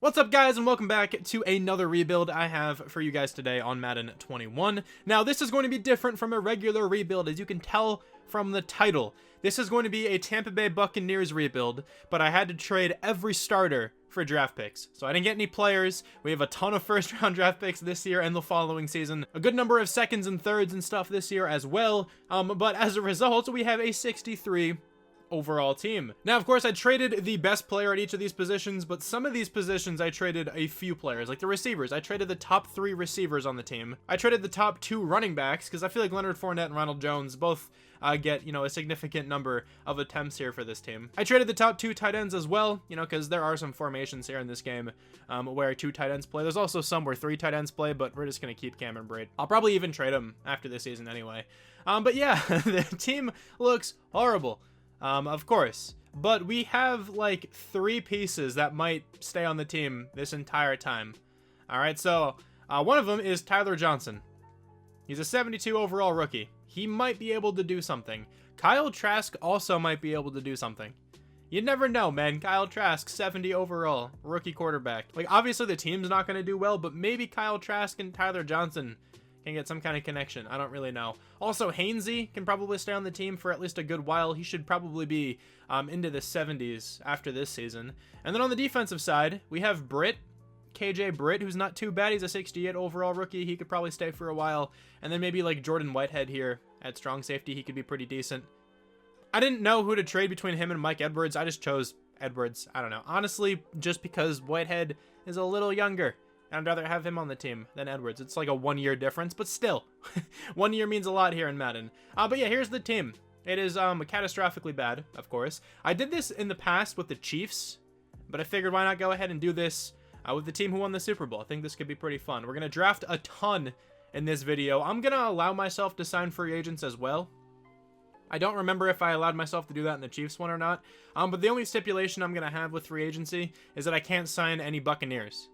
What's up, guys, and welcome back to another rebuild I have for you guys today on Madden 21. Now, this is going to be different from a regular rebuild, as you can tell from the title. This is going to be a Tampa Bay Buccaneers rebuild, but I had to trade every starter for draft picks. So I didn't get any players. We have a ton of first-round draft picks this year and the following season. A good number of seconds and thirds and stuff this year as well. But as a result, we have a 63 overall team. Now, of course, I traded the best player at each of these positions, but some of these positions I traded a few players, like the receivers. I traded the top 3 receivers on the team. I traded the top 2 running backs because I feel like Leonard Fournette and Ronald Jones both get, a significant number of attempts here for this team. I traded the top 2 tight ends as well, because there are some formations here in this game where 2 tight ends play. There's also some where 3 tight ends play, but we're just going to keep Cameron Brate. I'll probably even trade him after this season anyway. But yeah, the team looks horrible. Of course, but we have like 3 pieces that might stay on the team this entire time. All right, so one of them is Tyler Johnson. He's a 72 overall rookie. He might be able to do something. Kyle Trask also might be able to do something. You never know, man. Kyle Trask, 70 overall, rookie quarterback. Like, obviously the team's not going to do well, but maybe Kyle Trask and Tyler Johnson can get some kind of connection. I don't really know. Also, Hainsey can probably stay on the team for at least a good while. He should probably be into the 70s after this season. And then on the defensive side, we have KJ Britt, who's not too bad. He's a 68 overall rookie. He could probably stay for a while. And then maybe like Jordan Whitehead here at strong safety. He could be pretty decent. I didn't know who to trade between him and Mike Edwards. I just chose Edwards. I don't know. Honestly, just because Whitehead is a little younger. I'd rather have him on the team than Edwards. It's like a 1-year difference, but still. 1 year means a lot here in Madden. But yeah, here's the team. It is catastrophically bad, of course. I did this in the past with the Chiefs, but I figured why not go ahead and do this with the team who won the Super Bowl. I think this could be pretty fun. We're going to draft a ton in this video. I'm going to allow myself to sign free agents as well. I don't remember if I allowed myself to do that in the Chiefs one or not. But the only stipulation I'm going to have with free agency is that I can't sign any Buccaneers.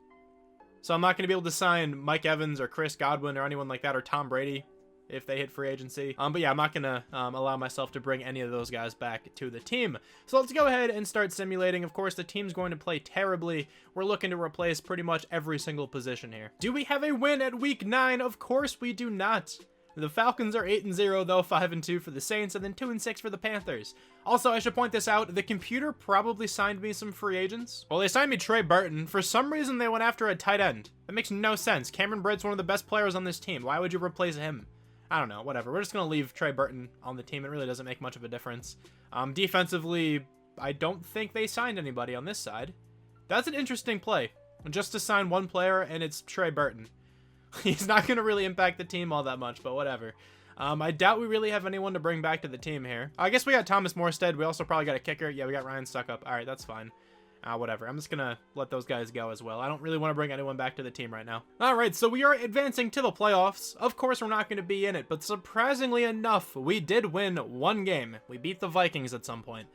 So I'm not going to be able to sign Mike Evans or Chris Godwin or anyone like that, or Tom Brady if they hit free agency. But yeah, I'm not going to allow myself to bring any of those guys back to the team. So let's go ahead and start simulating. Of course, the team's going to play terribly. We're looking to replace pretty much every single position here. Do we have a win at week 9? Of course we do not. The Falcons are 8-0 though, 5-2 for the Saints, and then 2-6 for the Panthers. Also, I should point this out, the computer probably signed me some free agents. Well, they signed me Trey Burton. For some reason, they went after a tight end. That makes no sense. Cameron Brate's one of the best players on this team. Why would you replace him? I don't know, whatever. We're just going to leave Trey Burton on the team. It really doesn't make much of a difference. Defensively, I don't think they signed anybody on this side. That's an interesting play. Just to sign one player, and it's Trey Burton. He's not going to really impact the team all that much, but whatever. I doubt we really have anyone to bring back to the team here. I guess we got Thomas Morstead. We also probably got a kicker. Yeah, we got Ryan Stuckup. All right, that's fine. Whatever. I'm just going to let those guys go as well. I don't really want to bring anyone back to the team right now. All right, so we are advancing to the playoffs. Of course, we're not going to be in it, but surprisingly enough, we did win 1 game. We beat the Vikings at some point.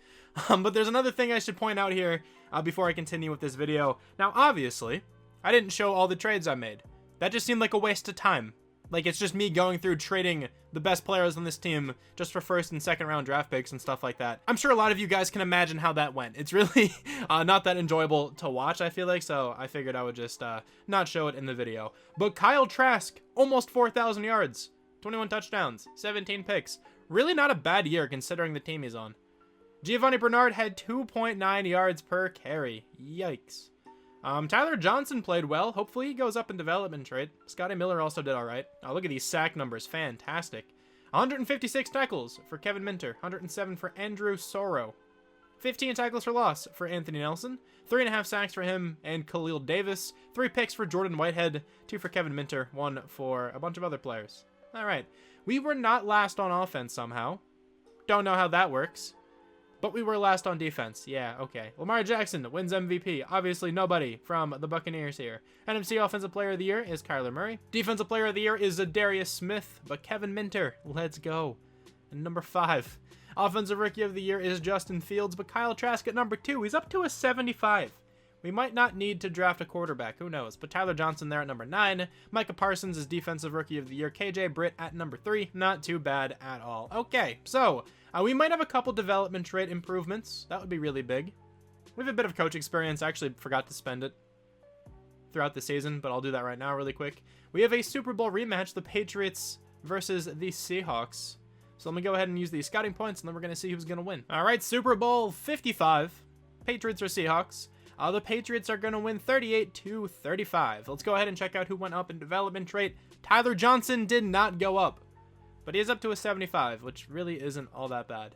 But there's another thing I should point out here before I continue with this video. Now, obviously, I didn't show all the trades I made. That just seemed like a waste of time. Like, it's just me going through trading the best players on this team just for first and second round draft picks and stuff like that. I'm sure a lot of you guys can imagine how that went. It's really not that enjoyable to watch, I feel like, so I figured I would just not show it in the video. But Kyle Trask, almost 4,000 yards, 21 touchdowns, 17 picks. Really not a bad year considering the team he's on. Giovanni Bernard had 2.9 yards per carry. Yikes. Tyler Johnson played well. Hopefully he goes up in development trade. Scotty Miller also did all right. Oh, look at these sack numbers. Fantastic. 156 tackles for Kevin Minter. 107 for Andrew Sorrow. 15 tackles for loss for Anthony Nelson. 3.5 sacks for him and Khalil Davis. 3 picks for Jordan Whitehead. 2 for Kevin Minter. 1 for a bunch of other players. All right. We were not last on offense somehow. Don't know how that works. But we were last on defense. Yeah, okay. Lamar Jackson wins MVP. Obviously, nobody from the Buccaneers here. NFC Offensive Player of the Year is Kyler Murray. Defensive Player of the Year is Zadarius Smith. But Kevin Minter, let's go. And number 5. Offensive Rookie of the Year is Justin Fields. But Kyle Trask at number 2. He's up to a 75. We might not need to draft a quarterback. Who knows? But Tyler Johnson there at number 9. Micah Parsons is Defensive Rookie of the Year. KJ Britt at number 3. Not too bad at all. Okay, so we might have a couple development trait improvements. That would be really big. We have a bit of coach experience. I actually forgot to spend it. throughout the season, but I'll do that right now really quick. We have a Super Bowl rematch, the Patriots versus the Seahawks. So let me go ahead and use these scouting points, and then we're going to see who's going to win. All right, Super Bowl 55, Patriots or Seahawks. The Patriots are going to win 38-35. Let's go ahead and check out who went up in development trait. Tyler Johnson did not go up, but he is up to a 75, which really isn't all that bad.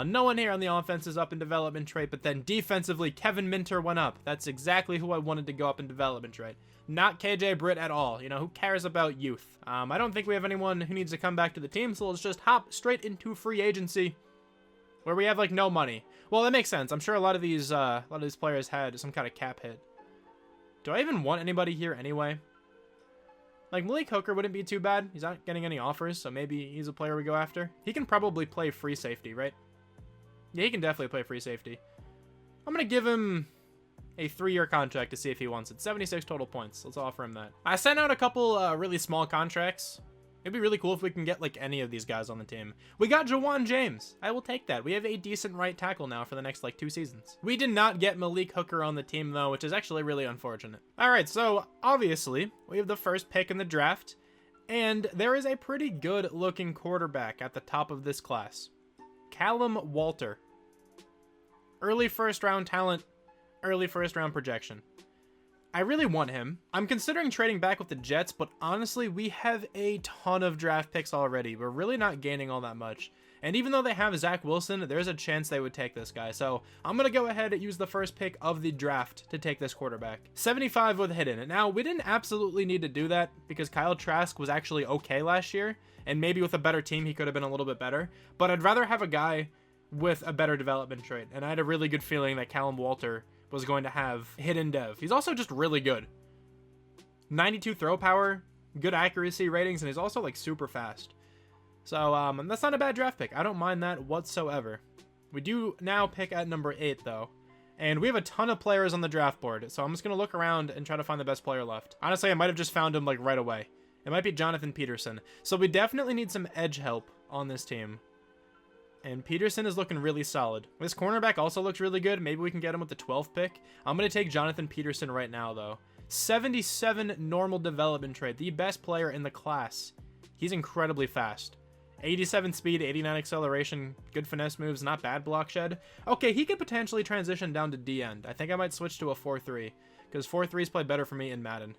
No one here on the offense is up in development trait, but then defensively, Kevin Minter went up. That's exactly who I wanted to go up in development trait. Not KJ Britt at all. You know, who cares about youth? I don't think we have anyone who needs to come back to the team, so let's just hop straight into free agency, where we have, like, no money. Well, that makes sense. I'm sure a lot of these players had some kind of cap hit. Do I even want anybody here anyway? Like, Malik Hooker wouldn't be too bad. He's not getting any offers, so maybe he's a player we go after. He can probably play free safety, right? Yeah, he can definitely play free safety. I'm going to give him a 3-year contract to see if he wants it. 76 total points. Let's offer him that. I sent out a couple really small contracts. It'd be really cool if we can get, like, any of these guys on the team. We got Jawan James. I will take that. We have a decent right tackle now for the next, like, 2 seasons. We did not get Malik Hooker on the team, though, which is actually really unfortunate. All right, so, obviously, we have the first pick in the draft, and there is a pretty good-looking quarterback at the top of this class. Callum Walter. Early first-round talent, early first-round projection. I really want him. I'm considering trading back with the Jets, but honestly, we have a ton of draft picks already. We're really not gaining all that much. And even though they have Zach Wilson, there's a chance they would take this guy. So I'm going to go ahead and use the first pick of the draft to take this quarterback. 75 with hidden. And now, we didn't absolutely need to do that because Kyle Trask was actually okay last year. And maybe with a better team, he could have been a little bit better. But I'd rather have a guy with a better development trait. And I had a really good feeling that Callum Walter was going to have hidden dev. He's also just really good. 92 throw power, good accuracy ratings, and he's also, like, super fast. So, that's not a bad draft pick. I don't mind that whatsoever. We do now pick at number 8, though. And we have a ton of players on the draft board, so I'm just going to look around and try to find the best player left. Honestly, I might have just found him, like, right away. It might be Jonathan Peterson. So we definitely need some edge help on this team. And Peterson is looking really solid. This cornerback also looks really good. Maybe we can get him with the 12th pick. I'm going to take Jonathan Peterson right now, though. 77 normal development trait. The best player in the class. He's incredibly fast. 87 speed, 89 acceleration, good finesse moves, not bad block shed. Okay, he could potentially transition down to D-end. I think I might switch to a 4-3, because 4-3s play better for me in Madden.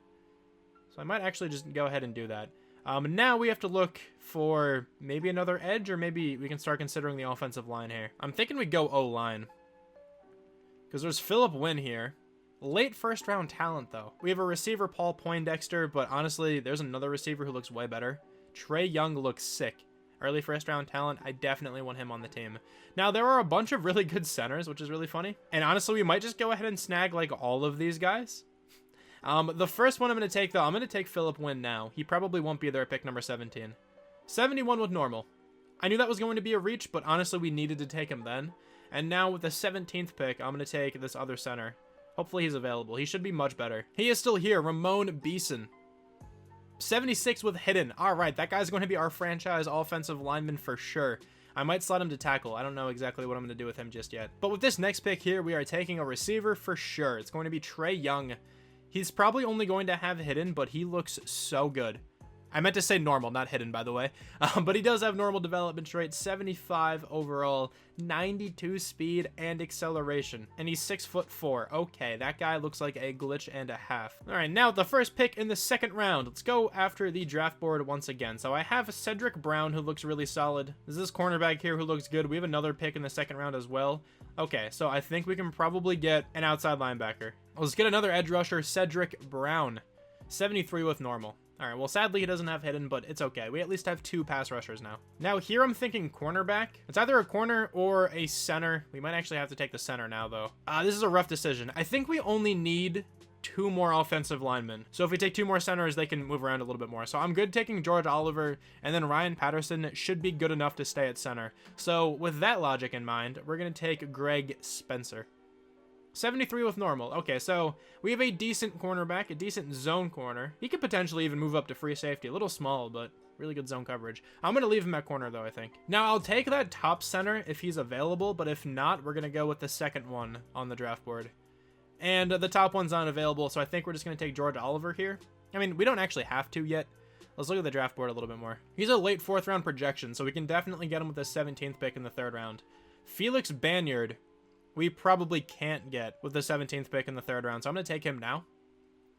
So I might actually just go ahead and do that. Now we have to look for maybe another edge, or maybe we can start considering the offensive line here. I'm thinking we go O-line, because there's Phillip Wynn here. Late first round talent, though. We have a receiver, Paul Poindexter, but honestly, there's another receiver who looks way better. Trey Young looks sick. Early first round talent, I definitely want him on the team. Now, there are a bunch of really good centers, which is really funny. And honestly, we might just go ahead and snag, like, all of these guys. The first one I'm going to take, though, I'm going to take Phillip Wynn now. He probably won't be there at pick number 17. 71 with normal. I knew that was going to be a reach, but honestly, we needed to take him then. And now with the 17th pick, I'm going to take this other center. Hopefully he's available. He should be much better. He is still here. Ramon Beeson. 76 with hidden. All right, that guy's going to be our franchise offensive lineman for sure. I might slot him to tackle. I don't know exactly what I'm going to do with him just yet. But with this next pick here, we are taking a receiver for sure. It's going to be Trey Young. He's probably only going to have hidden, but he looks so good. I meant to say normal, not hidden, by the way. But he does have normal development trait, 75 overall, 92 speed and acceleration. And he's 6'4". Okay, that guy looks like a glitch and a half. All right, now the first pick in the second round. Let's go after the draft board once again. So I have Cedric Brown, who looks really solid. There's this cornerback here who looks good. We have another pick in the second round as well. Okay, so I think we can probably get an outside linebacker. Let's get another edge rusher, Cedric Brown. 73 with normal. All right, well, sadly, he doesn't have hidden, but it's okay. We at least have 2 pass rushers now. Now, here I'm thinking cornerback. It's either a corner or a center. We might actually have to take the center now, though. This is a rough decision. I think we only need 2 more offensive linemen. So if we take 2 more centers, they can move around a little bit more. So I'm good taking George Oliver, and then Ryan Patterson should be good enough to stay at center. So with that logic in mind, we're going to take Greg Spencer. 73 with normal. Okay, so we have a decent cornerback, a decent zone corner. He could potentially even move up to free safety. A little small, but really good zone coverage. I'm going to leave him at corner, though, I think. Now, I'll take that top center if he's available, but if not, we're going to go with the second one on the draft board. And the top one's not available, so I think we're just going to take George Oliver here. I mean, we don't actually have to yet. Let's look at the draft board a little bit more. He's a late 4th round projection, so we can definitely get him with the 17th pick in the 3rd round. Felix Banyard, we probably can't get with the 17th pick in the 3rd round, so I'm going to take him now.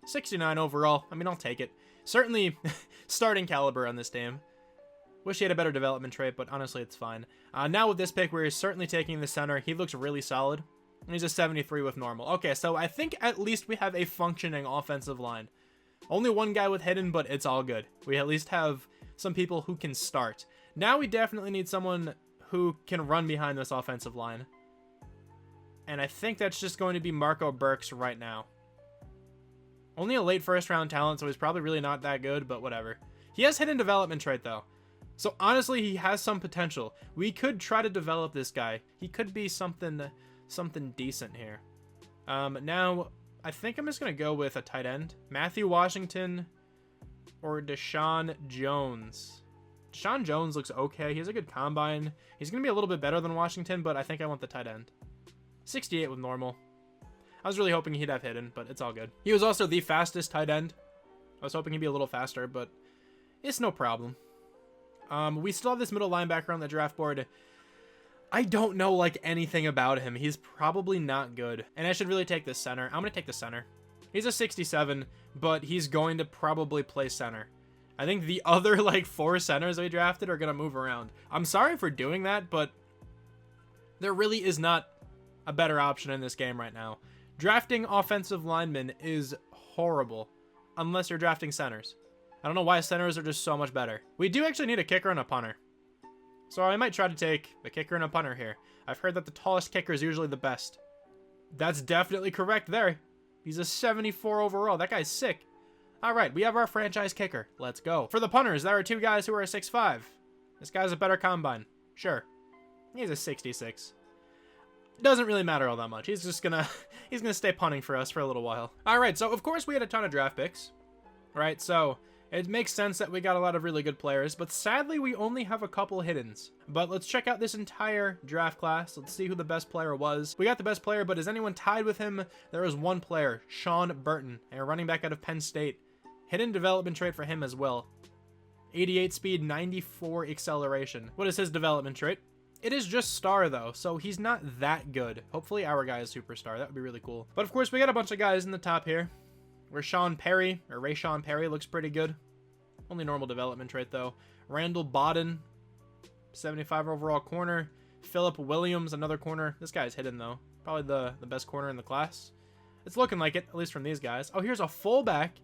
69 overall. I mean, I'll take it. Certainly starting caliber on this team. Wish he had a better development trait, but honestly, it's fine. Now with this pick, we're certainly taking the center. He looks really solid. And he's a 73 with normal. Okay, so I think at least we have a functioning offensive line. Only one guy with hidden, but it's all good. We at least have some people who can start. Now we definitely need someone who can run behind this offensive line. And I think that's just going to be Marco Burks right now. Only a late 1st round talent, so he's probably really not that good, but whatever. He has hidden development trait, though. So honestly, he has some potential. We could try to develop this guy. He could be something decent here. Now, I think I'm just going to go with a tight end. Matthew Washington or Deshaun Jones. Deshaun Jones looks okay. He has a good combine. He's going to be a little bit better than Washington, but I think I want the tight end. 68 with normal. I was really hoping he'd have hidden, but it's all good. He was also the fastest tight end. I was hoping he'd be a little faster, but it's no problem. We still have this middle linebacker on the draft board. I don't know, like, anything about him. He's probably not good. And I should really take this center. I'm going to take the center. He's a 67, but he's going to probably play center. I think the other, like, 4 centers we drafted are going to move around. I'm sorry for doing that, but there really is not a better option in this game right now. Drafting offensive linemen is horrible, unless you're drafting centers. I don't know why centers are just so much better. We do actually need a kicker and a punter. So I might try to take a kicker and a punter here. I've heard that the tallest kicker is usually the best. That's definitely correct there. He's a 74 overall. That guy's sick. All right, we have our franchise kicker. Let's go. For the punters, there are 2 guys who are a 6'5". This guy's a better combine. Sure. He's a 66. Doesn't really matter all that much. He's just gonna stay punting for us for a little while. All right, so of course we had a ton of draft picks, right? So it makes sense that we got a lot of really good players, but sadly we only have a couple hiddens. But let's check out this entire draft class. Let's see who the best player was. We got the best player, but is anyone tied with him? There is one player, Sean Burton, a running back out of Penn State. Hidden development trait for him as well. 88 speed, 94 acceleration. What is his development trait? It is just star though, so he's not that good. Hopefully our guy is superstar. That would be really cool. But of course we got a bunch of guys in the top here. Rashawn Perry, or Rashawn Perry, looks pretty good. Only normal development trait, though. Randall Bodden, 75 overall corner. Phillip Williams, another corner. This guy's hidden, though. Probably the best corner in the class. It's looking like it, at least from these guys. Oh, here's a fullback.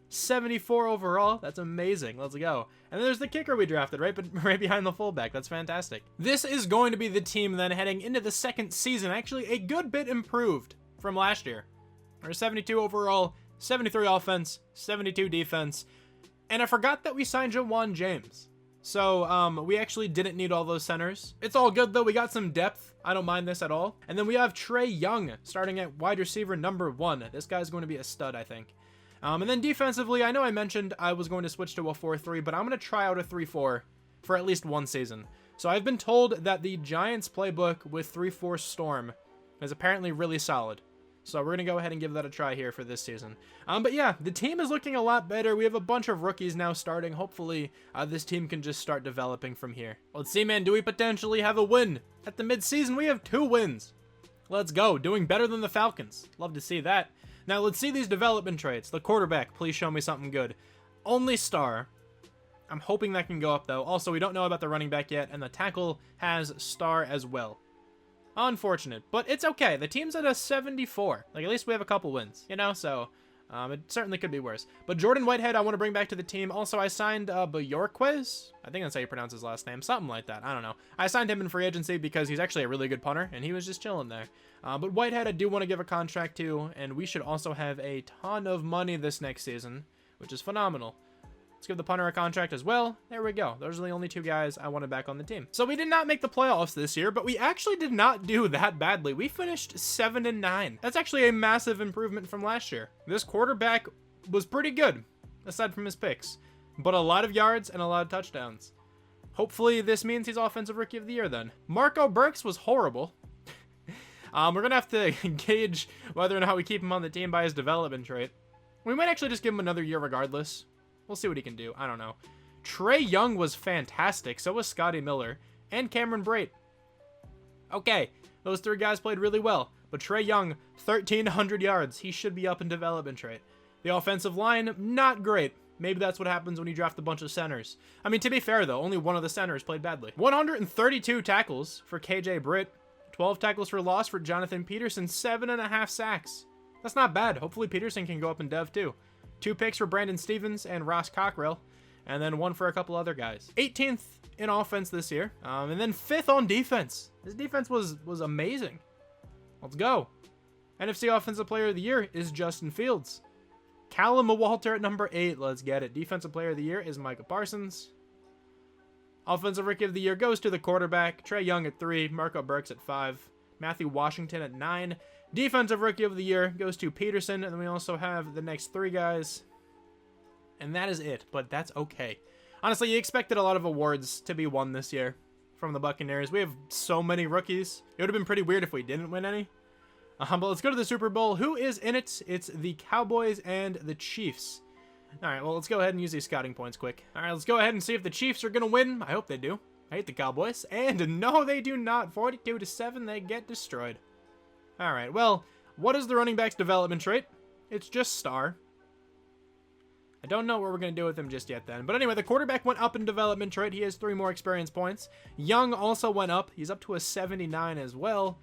74 overall. That's amazing. Let's go. And then there's the kicker we drafted, right behind the fullback. That's fantastic. This is going to be the team then heading into the 2nd season. Actually, a good bit improved from last year. We're 72 overall. 73 offense, 72 defense, and I forgot that we signed Jawan James. So, we actually didn't need all those centers. It's all good, though. We got some depth. I don't mind this at all. And then we have Trey Young starting at wide receiver number 1. This guy's going to be a stud, I think. And then defensively, I know I mentioned I was going to switch to a 4-3, but I'm going to try out a 3-4 for at least one season. So I've been told that the Giants playbook with 3-4 Storm is apparently really solid. So we're going to go ahead and give that a try here for this season. But yeah, the team is looking a lot better. We have a bunch of rookies now starting. Hopefully, this team can just start developing from here. Let's see, man. Do we potentially have a win? At the midseason, we have 2 wins. Let's go. Doing better than the Falcons. Love to see that. Now, let's see these development traits. The quarterback, please show me something good. Only star. I'm hoping that can go up, though. Also, we don't know about the running back yet, and the tackle has star as well. Unfortunate, but it's okay. The team's at a 74. Like, at least we have a couple wins, you know? So, it certainly could be worse. But Jordan Whitehead, I want to bring back to the team. Also, I signed Bjorquez. I think that's how you pronounce his last name. Something like that. I don't know. I signed him in free agency because he's actually a really good punter, and he was just chilling there. But Whitehead, I do want to give a contract to, and we should also have a ton of money this next season, which is phenomenal. Let's give the punter a contract as well. There we go. Those are the only 2 guys I wanted back on the team. So we did not make the playoffs this year, but we actually did not do that badly. We finished 7-9. That's actually a massive improvement from last year. This quarterback was pretty good, aside from his picks, but a lot of yards and a lot of touchdowns. Hopefully this means he's Offensive Rookie of the Year then. Marco Burks was horrible. We're going to have to gauge whether or not we keep him on the team by his development trait. We might actually just give him another year regardless. We'll see what he can do. I don't know. Trey Young was fantastic. So was Scotty Miller and Cameron Brate. Okay, those three guys played really well. But Trey Young, 1,300 yards. He should be up in development trait. The offensive line, not great. Maybe that's what happens when you draft a bunch of centers. I mean, to be fair, though, only one of the centers played badly. 132 tackles for KJ Britt. 12 tackles for loss for Jonathan Peterson. 7.5 sacks. That's not bad. Hopefully Peterson can go up in dev, too. 2 picks for Brandon Stevens and Ross Cockrell. And then 1 for a couple other guys. 18th in offense this year. And then 5th on defense. His defense was amazing. Let's go. NFC Offensive Player of the Year is Justin Fields. Callum Walter at number 8. Let's get it. Defensive Player of the Year is Micah Parsons. Offensive Rookie of the Year goes to the quarterback. Trey Young at 3. Marco Burks at 5. Matthew Washington at 9. Defensive Rookie of the Year goes to Peterson. And then we also have the next 3 guys. And that is it. But that's okay. Honestly, you expected a lot of awards to be won this year from the Buccaneers. We have so many rookies. It would have been pretty weird if we didn't win any. But let's go to the Super Bowl. Who is in it? It's the Cowboys and the Chiefs. All right, well, let's go ahead and use these scouting points quick. All right, let's go ahead and see if the Chiefs are going to win. I hope they do. I hate the Cowboys. And no, they do not. 42-7, they get destroyed. All right, well, what is the running back's development trait? It's just star. I don't know what we're going to do with him just yet then. But anyway, the quarterback went up in development trait. He has 3 more experience points. Young also went up. He's up to a 79 as well.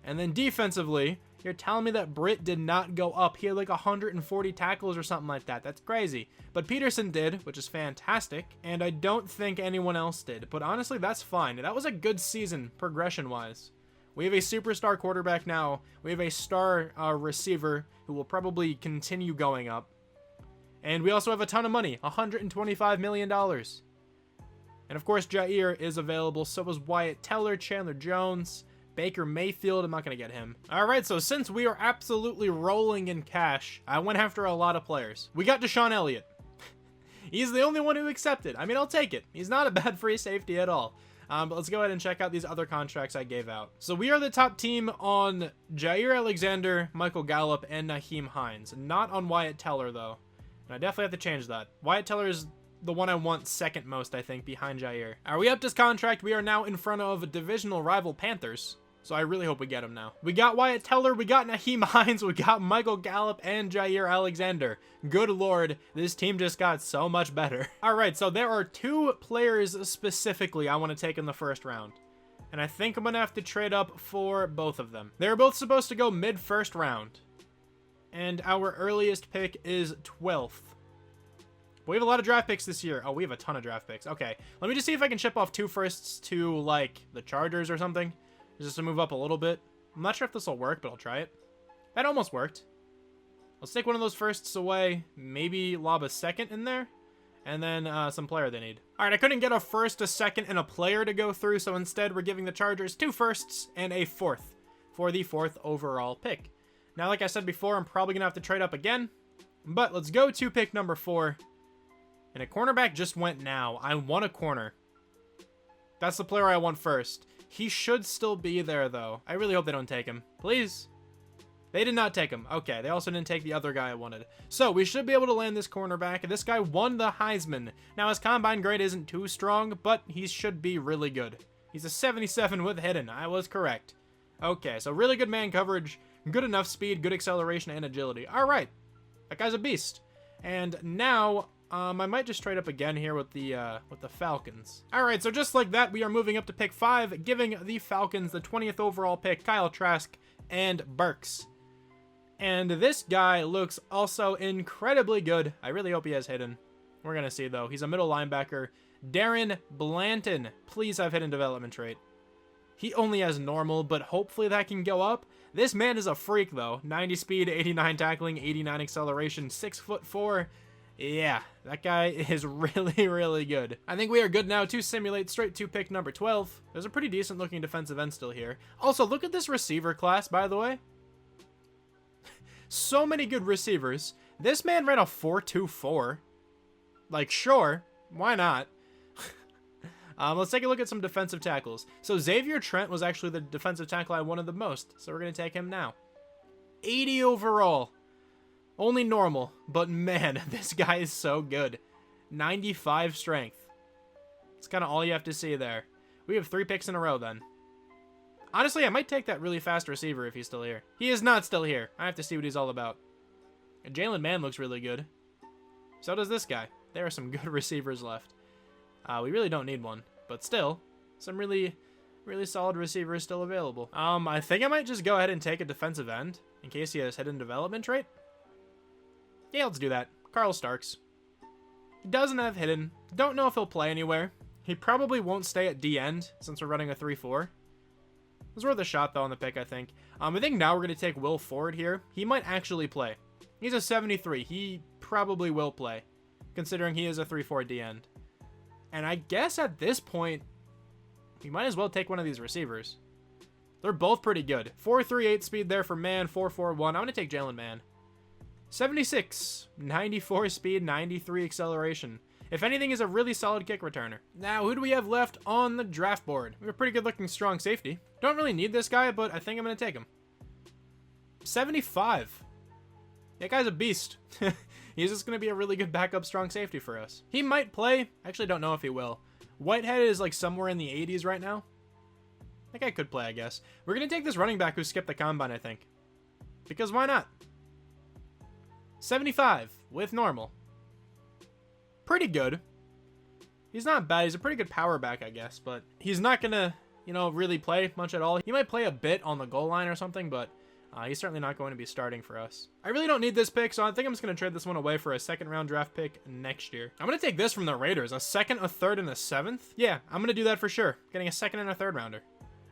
And then defensively, you're telling me that Britt did not go up. He had like 140 tackles or something like that. That's crazy. But Peterson did, which is fantastic. And I don't think anyone else did. But honestly, that's fine. That was a good season, progression-wise. We have a superstar quarterback now. We have a star receiver who will probably continue going up. And we also have a ton of money, $125 million. And of course, Jair is available. So is Wyatt Teller, Chandler Jones, Baker Mayfield. I'm not going to get him. All right, so since we are absolutely rolling in cash, I went after a lot of players. We got Deshaun Elliott. He's the only one who accepted. I mean, I'll take it. He's not a bad free safety at all. But let's go ahead and check out these other contracts I gave out. So we are the top team on Jair Alexander, Michael Gallup, and Nyheim Hines. Not on Wyatt Teller, though. And I definitely have to change that. Wyatt Teller is the one I want second most, I think, behind Jair. Are we up this contract? We are now in front of divisional rival Panthers. So I really hope we get him now. We got Wyatt Teller, we got Nyheim Hines, we got Michael Gallup, and Jair Alexander. Good Lord, this team just got so much better. All right, so there are 2 players specifically I want to take in the first round. And I think I'm going to have to trade up for both of them. They're both supposed to go mid-first round. And our earliest pick is 12th. We have a lot of draft picks this year. Oh, we have a ton of draft picks. Okay, let me just see if I can ship off 2 firsts to, like, the Chargers or something. Just to move up a little bit. I'm not sure if this will work, but I'll try it. That almost worked. Let's take one of those firsts away. Maybe lob a second in there. And then some player they need. All right, I couldn't get a first, a second, and a player to go through. So instead, we're giving the Chargers 2 firsts and a 4th for the 4th overall pick. Now, like I said before, I'm probably going to have to trade up again. But let's go to pick number 4. And a cornerback just went now. I want a corner. That's the player I want first. He should still be there, though. I really hope they don't take him. Please. They did not take him. Okay, they also didn't take the other guy I wanted. So, we should be able to land this cornerback. This guy won the Heisman. Now, his combine grade isn't too strong, but he should be really good. He's a 77 with hidden. I was correct. Okay, so really good man coverage, good enough speed, good acceleration, and agility. All right. That guy's a beast. And now, I might just trade up again here with the Falcons. All right, so just like that, we are moving up to pick 5, giving the Falcons the 20th overall pick, Kyle Trask and Burks. And this guy looks also incredibly good. I really hope he has hidden. We're going to see, though. He's a middle linebacker. Darren Blanton. Please have hidden development trait. He only has normal, but hopefully that can go up. This man is a freak, though. 90 speed, 89 tackling, 89 acceleration, 6'4". Yeah, that guy is really, really good. I think we are good now to simulate straight to pick number 12. There's a pretty decent looking defensive end still here. Also, look at this receiver class, by the way. So many good receivers. This man ran a 4.24. Like, sure, why not? Let's take a look at some defensive tackles. So Xavier Trent was actually the defensive tackle I wanted the most, so we're going to take him now. 80 overall. Only normal, but man, this guy is so good. 95 strength. It's kind of all you have to see there. We have 3 picks in a row then. Honestly, I might take that really fast receiver if he's still here. He is not still here. I have to see what he's all about. Jalen Mann looks really good. So does this guy. There are some good receivers left. We really don't need one, but still, some really solid receivers still available. I think I might just go ahead and take a defensive end in case he has hidden development trait. Yeah, let's do that. Carl Starks. He doesn't have hidden. Don't know if he'll play anywhere. He probably won't stay at D end since we're running a 3-4. It was worth a shot though on the pick, I think. I think now we're going to take Will Ford here. He might actually play. He's a 73. He probably will play, considering he is a 3-4 D end. And I guess at this point, you might as well take one of these receivers. They're both pretty good. 4.38 speed there for Mann, 4.41. I'm going to take Jalen Mann. 76, 94 speed, 93 acceleration. If anything, is a really solid kick returner. Now, who do we have left on the draft board? We have a pretty good looking strong safety. Don't really need this guy, but I think I'm going to take him. 75. That guy's a beast. He's just going to be a really good backup strong safety for us. He might play. Actually, don't know if he will. Whitehead is like somewhere in the 80s right now. That guy could play, I guess. We're going to take this running back who skipped the combine, I think. Because why not? 75 with normal. Pretty good. He's not bad. He's a pretty good power back, I guess. But he's not going to, really play much at all. He might play a bit on the goal line or something, but he's certainly not going to be starting for us. I really don't need this pick, so I think I'm just going to trade this one away for a second-round draft pick next year. I'm going to take this from the Raiders. A second, a third, and a seventh? Yeah, I'm going to do that for sure. Getting a second and a third rounder.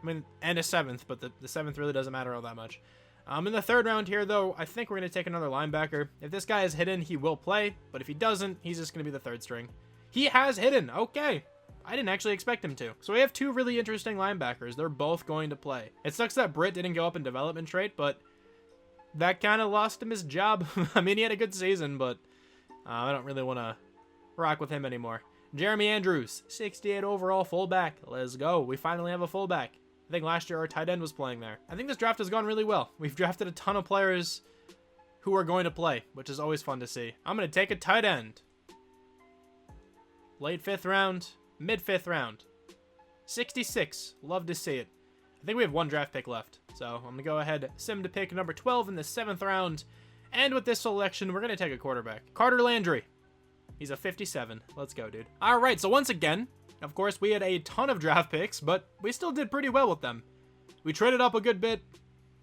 I mean, and a seventh, but the seventh really doesn't matter all that much. In the third round here, though, I think we're going to take another linebacker. If this guy is hidden, he will play, but if he doesn't, he's just going to be the third string. He has hidden. Okay. I didn't actually expect him to. So we have 2 really interesting linebackers. They're both going to play. It sucks that Britt didn't go up in development trait, but that kind of lost him his job. I mean, he had a good season, but I don't really want to rock with him anymore. Jeremy Andrews, 68 overall fullback. Let's go. We finally have a fullback. I think last year our tight end was playing there. I think this draft has gone really well. We've drafted a ton of players who are going to play, which is always fun to see. I'm going to take a tight end. Late 5th round, mid 5th round. 66. Love to see it. I think we have 1 draft pick left. So I'm going to go ahead, sim to pick number 12 in the 7th round. And with this selection, we're going to take a quarterback. Carter Landry. He's a 57. Let's go, dude. All right, so once again, of course, we had a ton of draft picks, but we still did pretty well with them. We traded up a good bit.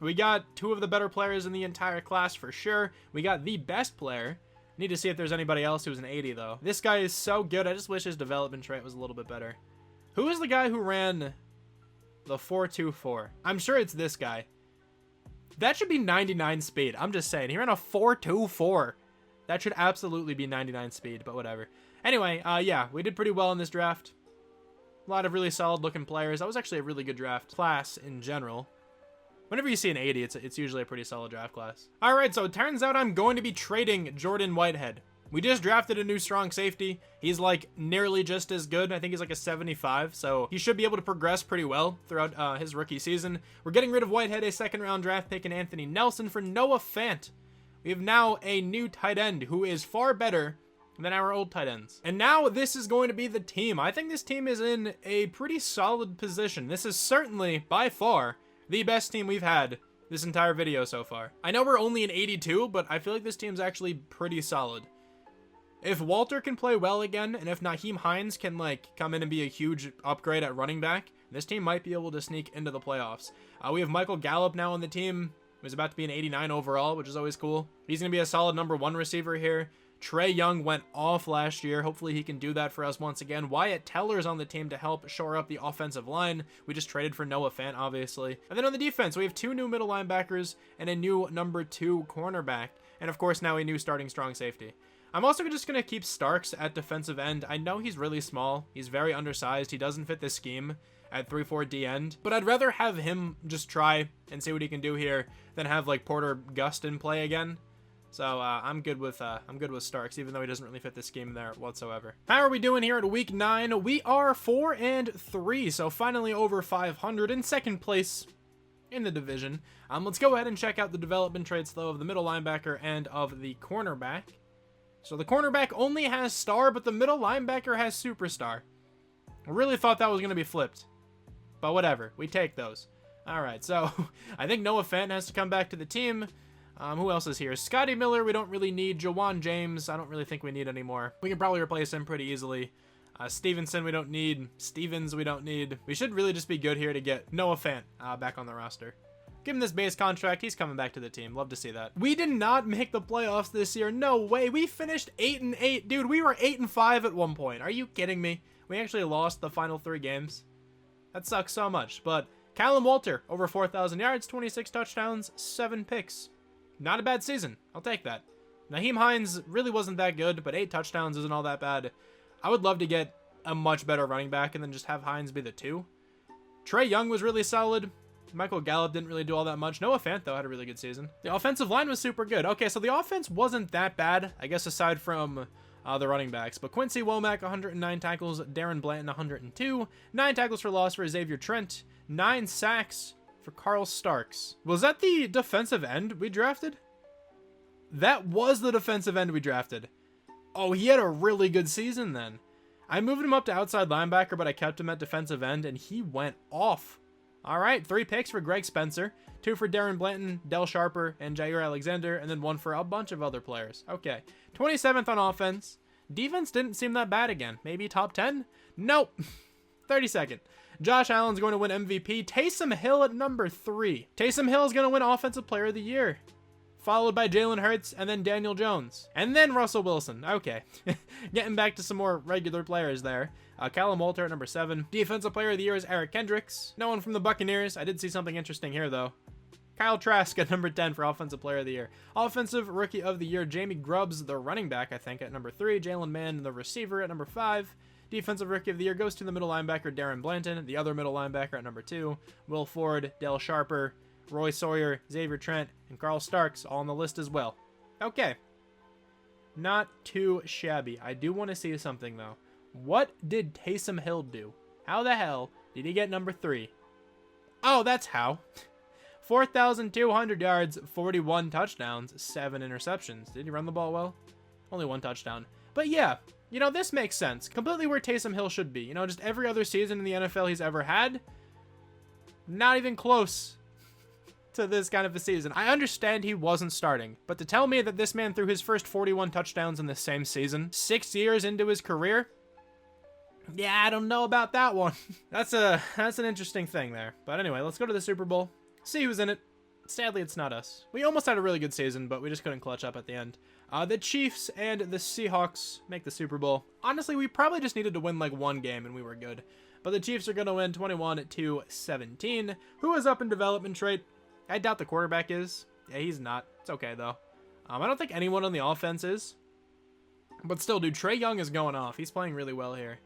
We got 2 of the better players in the entire class for sure. We got the best player. Need to see if there's anybody else who's an 80, though. This guy is so good. I just wish his development trait was a little bit better. Who is the guy who ran the 4.24? I'm sure it's this guy. That should be 99 speed. I'm just saying. He ran a 4.24. That should absolutely be 99 speed, but whatever. Anyway, yeah, we did pretty well in this draft. A lot of really solid looking players. That was actually a really good draft class in general. Whenever you see an 80, it's usually a pretty solid draft class. All right, so it turns out I'm going to be trading Jordan Whitehead. We just drafted a new strong safety. He's like nearly just as good. I think he's like a 75, so he should be able to progress pretty well throughout his rookie season. We're getting rid of Whitehead, a second-round draft pick, and Anthony Nelson for Noah Fant. We have now a new tight end who is far better than our old tight ends. And now this is going to be the team. I think this team is in a pretty solid position. This is certainly, by far, the best team we've had this entire video so far. I know we're only an 82, but I feel like this team's actually pretty solid. If Walter can play well again, and if Naheem Hines can come in and be a huge upgrade at running back, this team might be able to sneak into the playoffs. We have Michael Gallup now on the team. He's about to be an 89 overall, which is always cool. He's going to be a solid number 1 receiver here. Trey Young went off last year. Hopefully he can do that for us once again. Wyatt Teller's on the team to help shore up the offensive line. We just traded for Noah Fant, obviously. And then on the defense, we have 2 new middle linebackers and a new number 2 cornerback. And of course, now a new starting strong safety. I'm also just going to keep Starks at defensive end. I know he's really small. He's very undersized. He doesn't fit the scheme at 3-4 D end. But I'd rather have him just try and see what he can do here than have Porter Gustin play again. So I'm good with Starks, even though he doesn't really fit the scheme there whatsoever. How are we doing here at week 9? We are 4-3, so finally over 500 in second place in the division. Let's go ahead and check out the development traits though of the middle linebacker and of the cornerback. So the cornerback only has star, but the middle linebacker has superstar. I really thought that was going to be flipped, but whatever. We take those. All right, so I think Noah Fant has to come back to the team. Who else is here? Scotty Miller, we don't really need. Jawan James, I don't really think we need anymore. We can probably replace him pretty easily. Stevenson, we don't need. Stevens, we don't need. We should really just be good here to get Noah Fant back on the roster. Give him this base contract. He's coming back to the team. Love to see that. We did not make the playoffs this year. No way. We finished 8-8. Dude, we were 8-5 at one point. Are you kidding me? We actually lost the final 3 games. That sucks so much. But Callum Walter, over 4,000 yards, 26 touchdowns, 7 picks. Not a bad season. I'll take that. Nyheim Hines really wasn't that good, but 8 touchdowns isn't all that bad. I would love to get a much better running back and then just have Hines be the 2. Trey Young was really solid. Michael Gallup didn't really do all that much. Noah Fant, though, had a really good season. The offensive line was super good. Okay, so the offense wasn't that bad, I guess, aside from the running backs. But Quincy Womack, 109 tackles. Darren Blanton, 102. 9 tackles for loss for Xavier Trent. 9 sacks for Carl Starks. Was that the defensive end we drafted? That was the defensive end we drafted. Oh, he had a really good season then. I moved him up to outside linebacker, but I kept him at defensive end, and he went off. All right, 3 picks for Greg Spencer, 2 for Darren Blanton, Del Sharper, and Jair Alexander, and then 1 for a bunch of other players. Okay, 27th on offense. Defense didn't seem that bad again. Maybe top 10? Nope. 32nd. Josh Allen's going to win MVP. Taysom Hill at number 3. Taysom Hill is going to win Offensive Player of the Year, followed by Jalen Hurts, and then Daniel Jones, and then Russell Wilson. Okay, getting back to some more regular players there. Callum Walter at number 7. Defensive Player of the Year is Eric Kendricks. No one from the Buccaneers. I did see something interesting here, though. Kyle Trask at number 10 for Offensive Player of the Year. Offensive Rookie of the Year, Jamie Grubbs, the running back, I think, at number 3. Jalen Mann, the receiver, at number 5. Defensive Rookie of the Year goes to the middle linebacker, Darren Blanton. The other middle linebacker at number 2. Will Ford, Del Sharper, Roy Sawyer, Xavier Trent, and Carl Starks all on the list as well. Okay. Not too shabby. I do want to see something, though. What did Taysom Hill do? How the hell did he get number 3? Oh, that's how. 4,200 yards, 41 touchdowns, 7 interceptions. Did he run the ball well? Only 1 touchdown. But yeah, you know, this makes sense. Completely where Taysom Hill should be. You know, just every other season in the NFL he's ever had. Not even close to this kind of a season. I understand he wasn't starting, but to tell me that this man threw his first 41 touchdowns in the same season, 6 years into his career, yeah, I don't know about that one. That's an interesting thing there. But anyway, let's go to the Super Bowl, see who's in it. Sadly, it's not us. We almost had a really good season, but we just couldn't clutch up at the end. The Chiefs and the Seahawks make the Super Bowl. Honestly, we probably just needed to win like 1 game and we were good. But the Chiefs are going to win 21-17. Who is up in development trait? I doubt the quarterback is. Yeah, he's not. It's okay, though. I don't think anyone on the offense is. But still, dude, Trey Young is going off. He's playing really well here.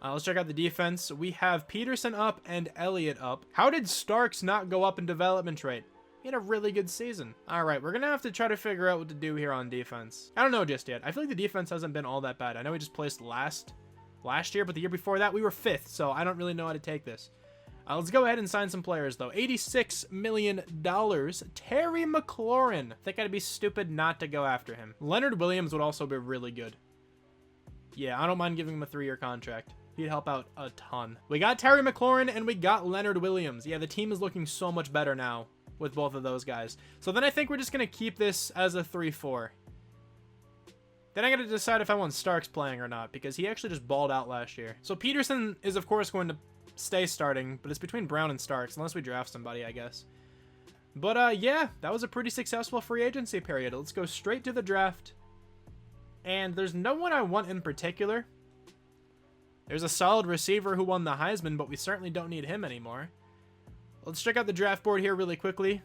Let's check out the defense. We have Peterson up and Elliott up. How did Starks not go up in development trait? He had a really good season. All right, we're going to have to try to figure out what to do here on defense. I don't know just yet. I feel like the defense hasn't been all that bad. I know we just placed last year, but the year before that, we were 5th, so I don't really know how to take this. Let's go ahead and sign some players, though. $86 million. Terry McLaurin. I think I'd be stupid not to go after him. Leonard Williams would also be really good. Yeah, I don't mind giving him a 3-year contract. He'd help out a ton. We got Terry McLaurin and we got Leonard Williams. Yeah, the team is looking so much better now with both of those guys. So then I think we're just going to keep this as a 3-4. Then I got to decide if I want Starks playing or not, because he actually just balled out last year. So Peterson is, of course, going to stay starting, but it's between Brown and Starks, unless we draft somebody, I guess. But, yeah, that was a pretty successful free agency period. Let's go straight to the draft. And there's no one I want in particular. There's a solid receiver who won the Heisman, but we certainly don't need him anymore. Let's check out the draft board here really quickly.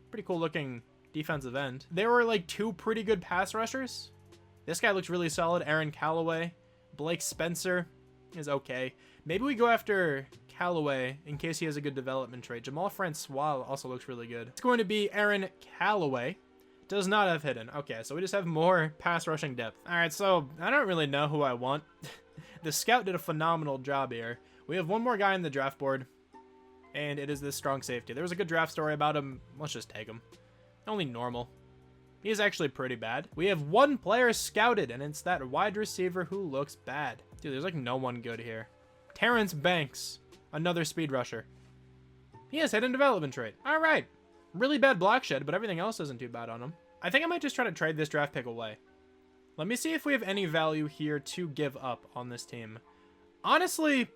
Pretty cool looking defensive end. There were like 2 pretty good pass rushers. This guy looks really solid. Aaron Callaway. Blake Spencer is okay. Maybe we go after Callaway in case he has a good development trait. Jamal Francois also looks really good. It's going to be Aaron Callaway. Does not have hidden. Okay, so we just have more pass rushing depth. All right, so I don't really know who I want. The scout did a phenomenal job here. We have one more guy on the draft board, and it is this strong safety. There was a good draft story about him. Let's just take him. Only normal. He's actually pretty bad. We have one player scouted, and it's that wide receiver who looks bad. Dude, there's like no one good here. Terrence Banks, another speed rusher. He has hidden development trait. All right. Really bad block shed, but everything else isn't too bad on him. I think I might just try to trade this draft pick away. Let me see if we have any value here to give up on this team. Honestly,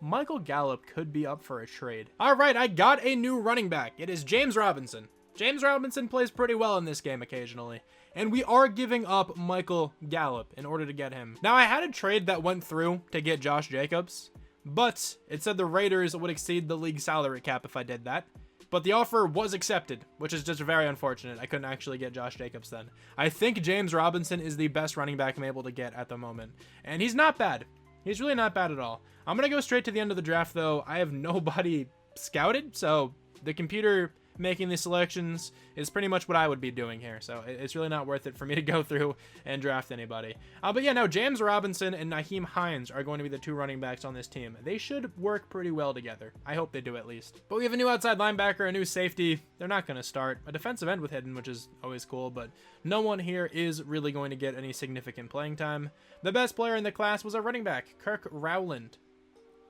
Michael Gallup could be up for a trade. All right, I got a new running back. It is James Robinson. James Robinson plays pretty well in this game occasionally, and we are giving up Michael Gallup in order to get him. Now, I had a trade that went through to get Josh Jacobs, but it said the Raiders would exceed the league salary cap if I did that. But the offer was accepted, which is just very unfortunate. I couldn't actually get Josh Jacobs then. I think James Robinson is the best running back I'm able to get at the moment, and he's not bad. He's really not bad at all. I'm going to go straight to the end of the draft, though. I have nobody scouted, so the computer making these selections is pretty much what I would be doing here. So it's really not worth it for me to go through and draft anybody. But yeah, no, James Robinson and Nyheim Hines are going to be the two running backs on this team. They should work pretty well together. I hope they do at least. But we have a new outside linebacker, a new safety. They're not going to start. A defensive end with hidden, which is always cool, but no one here is really going to get any significant playing time. The best player in the class was a running back, Kirk Rowland.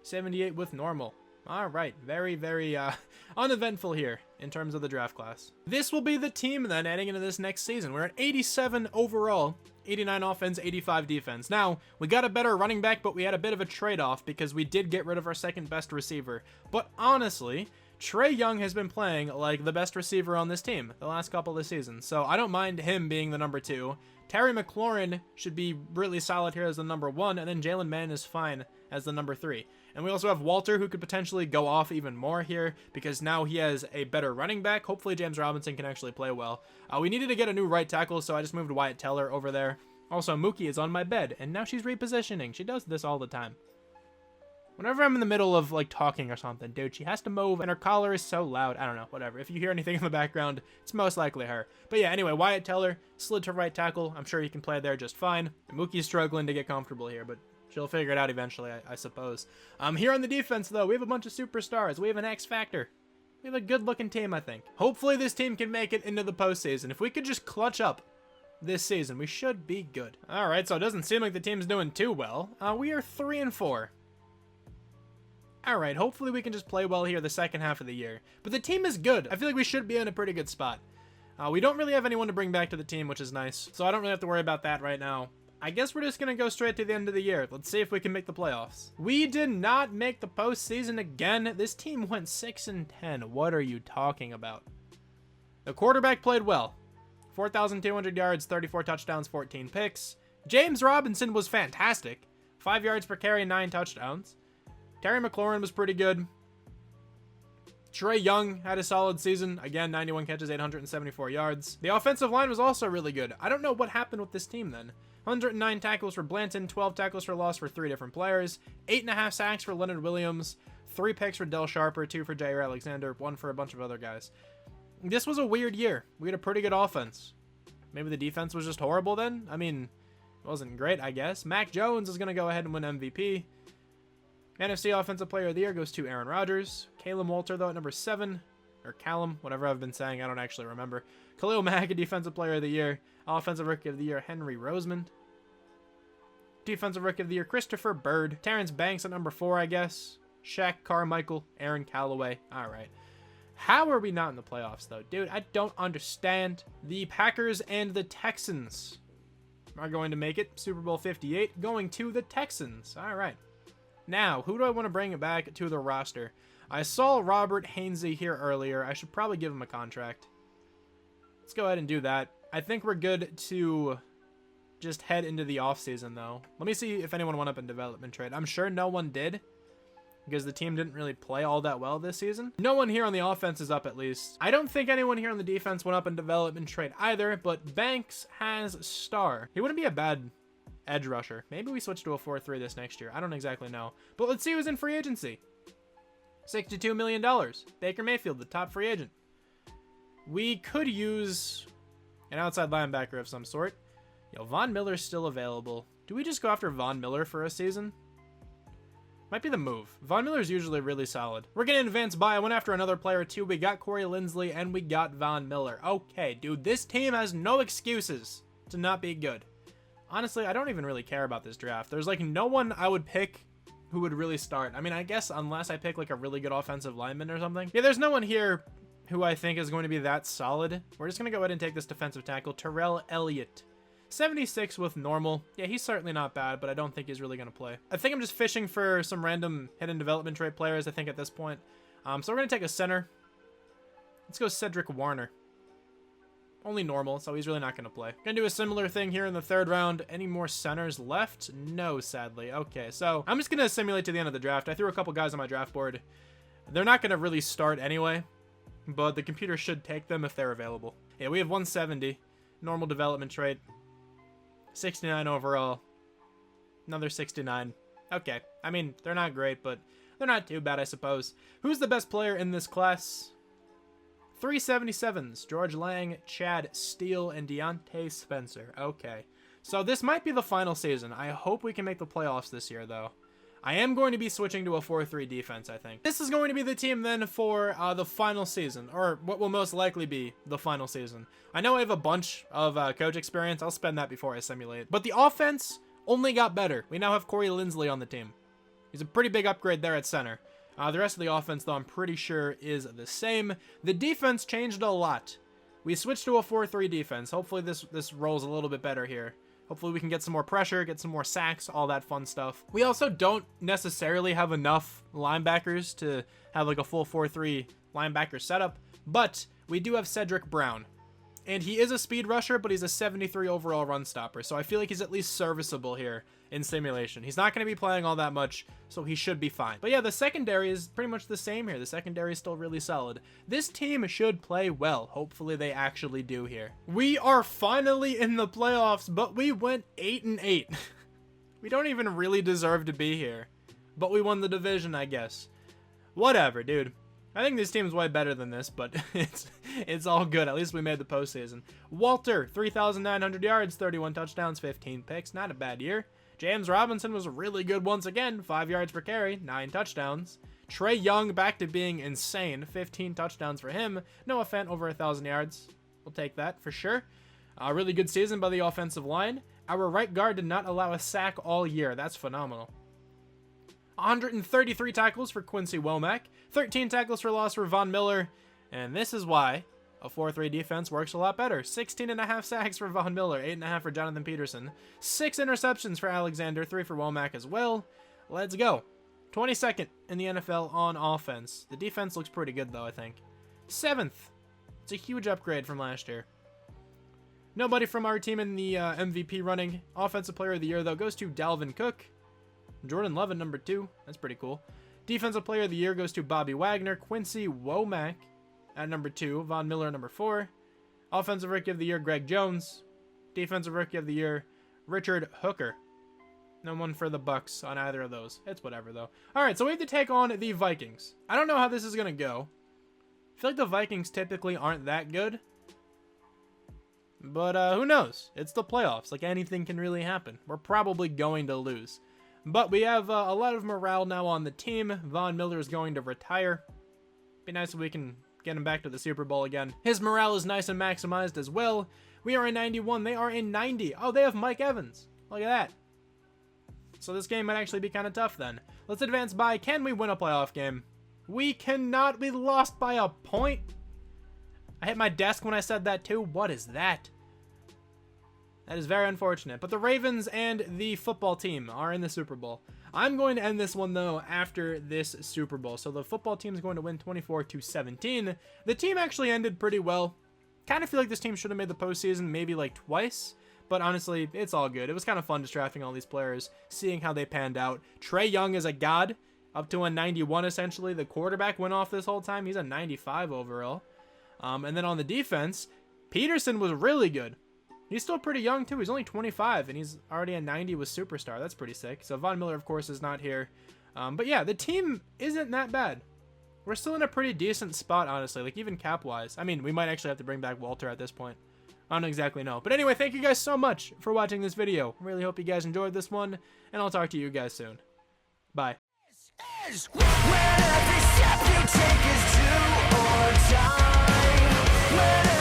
78 with normal. All right, very, very uneventful here in terms of the draft class. This will be the team then heading into this next season. We're at 87 overall, 89 offense, 85 defense. Now, we got a better running back, but we had a bit of a trade-off because we did get rid of our second best receiver. But honestly, Trey Young has been playing like the best receiver on this team the last couple of seasons, so I don't mind him being the number 2. Terry McLaurin should be really solid here as the number 1, and then Jalen Mann is fine as the number 3. And we also have Walter, who could potentially go off even more here because now he has a better running back. Hopefully James Robinson can actually play well. We needed to get a new right tackle, so I just moved Wyatt Teller over there. Also, Mookie is on my bed, and now she's repositioning. She does this all the time. Whenever I'm in the middle of, like, talking or something, dude, she has to move, and her collar is so loud. I don't know, whatever. If you hear anything in the background, it's most likely her. But yeah, anyway, Wyatt Teller slid to right tackle. I'm sure he can play there just fine. Mookie's struggling to get comfortable here, but she'll figure it out eventually, I suppose. Here on the defense, though, we have a bunch of superstars. We have an X Factor. We have a good-looking team, I think. Hopefully this team can make it into the postseason. If we could just clutch up this season, we should be good. All right, so it doesn't seem like the team's doing too well. We are 3-4. All right, hopefully we can just play well here the second half of the year. But the team is good. I feel like we should be in a pretty good spot. We don't really have anyone to bring back to the team, which is nice. So I don't really have to worry about that right now. I guess we're just going to go straight to the end of the year. Let's see if we can make the playoffs. We did not make the postseason again. This team went 6-10. What are you talking about? The quarterback played well. 4,200 yards, 34 touchdowns, 14 picks. James Robinson was fantastic. 5 yards per carry, 9 touchdowns. Terry McLaurin was pretty good. Trey Young had a solid season. Again, 91 catches, 874 yards. The offensive line was also really good. I don't know what happened with this team then. 109 tackles for Blanton, 12 tackles for loss for 3 different players, 8.5 sacks for Leonard Williams, 3 picks for Del Sharper, 2 for Jair Alexander, 1 for a bunch of other guys. This was a weird year. We had a pretty good offense. Maybe the defense was just horrible then? I mean, it wasn't great, I guess. Mac Jones is going to go ahead and win MVP. NFC Offensive Player of the Year goes to Aaron Rodgers. Calum Walter, though, at number 7. Or Callum, whatever I've been saying, I don't actually remember. Khalil Mack, Defensive Player of the Year. Offensive Rookie of the Year, Henry Roseman. Defensive Rookie of the Year, Christopher Bird. Terrence Banks at number 4, I guess. Shaq Carmichael, Aaron Callaway. All right. How are we not in the playoffs, though? Dude, I don't understand. The Packers and the Texans are going to make it. Super Bowl 58 going to the Texans. All right. Now, who do I want to bring back to the roster? I saw Robert Hainsey here earlier. I should probably give him a contract. Let's go ahead and do that. I think we're good to just head into the offseason, though. Let me see if anyone went up in development trade. I'm sure no one did, because the team didn't really play all that well this season. No one here on the offense is up, at least. I don't think anyone here on the defense went up in development trade either, but Banks has star. He wouldn't be a bad edge rusher. Maybe we switch to a 4-3 this next year. I don't exactly know. But let's see who's in free agency. $62 million. Baker Mayfield, the top free agent. We could use An outside linebacker of some sort. Yo, Von Miller's still available. Do we just go after Von Miller for a season? Might be the move. Von Miller's usually really solid. We're getting advanced by. I went after another player too. We got Corey Linsley and we got Von Miller. Okay, dude, this team has no excuses to not be good. Honestly, I don't even really care about this draft. There's like no one I would pick who would really start. I mean, I guess unless I pick like a really good offensive lineman or something. Yeah, there's no one here who I think is going to be that solid. We're just going to go ahead and take this defensive tackle, Terrell Elliott. 76 with normal. Yeah, he's certainly not bad, but I don't think he's really going to play. I think I'm just fishing for some random hidden development trait players, I think, at this point. So we're going to take a center. Let's go Cedric Warner. Only normal, so he's really not going to play. Going to do a similar thing here in the third round. Any more centers left? No, sadly. Okay, so I'm just going to simulate to the end of the draft. I threw a couple guys on my draft board. They're not going to really start anyway, but the computer should take them if they're available. Yeah, we have 170. Normal development trait. 69 overall. Another 69. Okay. I mean, they're not great, but they're not too bad, I suppose. Who's the best player in this class? 377s. George Lang, Chad Steele, and Deontay Spencer. Okay. So this might be the final season. I hope we can make the playoffs this year, though. I am going to be switching to a 4-3 defense, I think. This is going to be the team then for the final season, or what will most likely be the final season. I know I have a bunch of coach experience. I'll spend that before I simulate. But the offense only got better. We now have Corey Linsley on the team. He's a pretty big upgrade there at center. The rest of the offense, though, I'm pretty sure is the same. The defense changed a lot. We switched to a 4-3 defense. Hopefully this rolls a little bit better here. Hopefully we can get some more pressure, get some more sacks, all that fun stuff. We also don't necessarily have enough linebackers to have like a full 4-3 linebacker setup, but we do have Cedric Brown. And he is a speed rusher, but he's a 73 overall run stopper, so I feel like he's at least serviceable here in simulation. He's not going to be playing all that much, so he should be fine. But yeah, the secondary is pretty much the same here. The secondary is still really solid. This team should play well. Hopefully they actually do here. We are finally in the playoffs, but we went 8-8. We don't even really deserve to be here, but we won the division, I guess. Whatever, dude. I think this team's way better than this, but it's all good. At least we made the postseason. Walter, 3,900 yards, 31 touchdowns, 15 picks. Not a bad year. James Robinson was really good once again. 5 yards per carry, 9 touchdowns. Trey Young back to being insane. 15 touchdowns for him. Noah Fant over 1,000 yards. We'll take that for sure. A really good season by the offensive line. Our right guard did not allow a sack all year. That's phenomenal. 133 tackles for Quincy Womack, 13 tackles for loss for Von Miller, and this is why a 4-3 defense works a lot better. 16.5 sacks for Von Miller, 8.5 for Jonathan Peterson, 6 interceptions for Alexander, 3 for Womack as well. Let's go. 22nd in the NFL on offense. The defense looks pretty good though, I think. 7th. It's a huge upgrade from last year. Nobody from our team in the MVP running. Offensive Player of the Year though goes to Dalvin Cook. Jordan Love at number 2. That's pretty cool. Defensive Player of the Year goes to Bobby Wagner. Quincy Womack at number 2. Von Miller at number 4. Offensive Rookie of the Year, Greg Jones. Defensive Rookie of the Year, Richard Hooker. No one for the Bucs on either of those. It's whatever, though. Alright, so we have to take on the Vikings. I don't know how this is going to go. I feel like the Vikings typically aren't that good. But who knows? It's the playoffs. Like, anything can really happen. We're probably going to lose. But we have a lot of morale now on the team. Von Miller is going to retire. Be nice if we can get him back to the Super Bowl again. His morale is nice and maximized as well. We are in 91. They are in 90. Oh, they have Mike Evans. Look at that. So this game might actually be kind of tough then. Let's advance by. Can we win a playoff game? We cannot. We lost by a point. I hit my desk when I said that too. What is that? That is very unfortunate. But the Ravens and the football team are in the Super Bowl. I'm going to end this one, though, after this Super Bowl. So the football team is going to win 24-17. The team actually ended pretty well. Kind of feel like this team should have made the postseason maybe like twice. But honestly, it's all good. It was kind of fun just drafting all these players, seeing how they panned out. Trey Young is a god, up to a 91 essentially. The quarterback went off this whole time. He's a 95 overall. And then on the defense, Peterson was really good. He's still pretty young, too. He's only 25, and he's already a 90 with Superstar. That's pretty sick. So Von Miller, of course, is not here. But yeah, the team isn't that bad. We're still in a pretty decent spot, honestly, like even cap-wise. I mean, we might actually have to bring back Walter at this point. I don't exactly know. But anyway, thank you guys so much for watching this video. Really hope you guys enjoyed this one, and I'll talk to you guys soon. Bye. Where every step you take is do or die.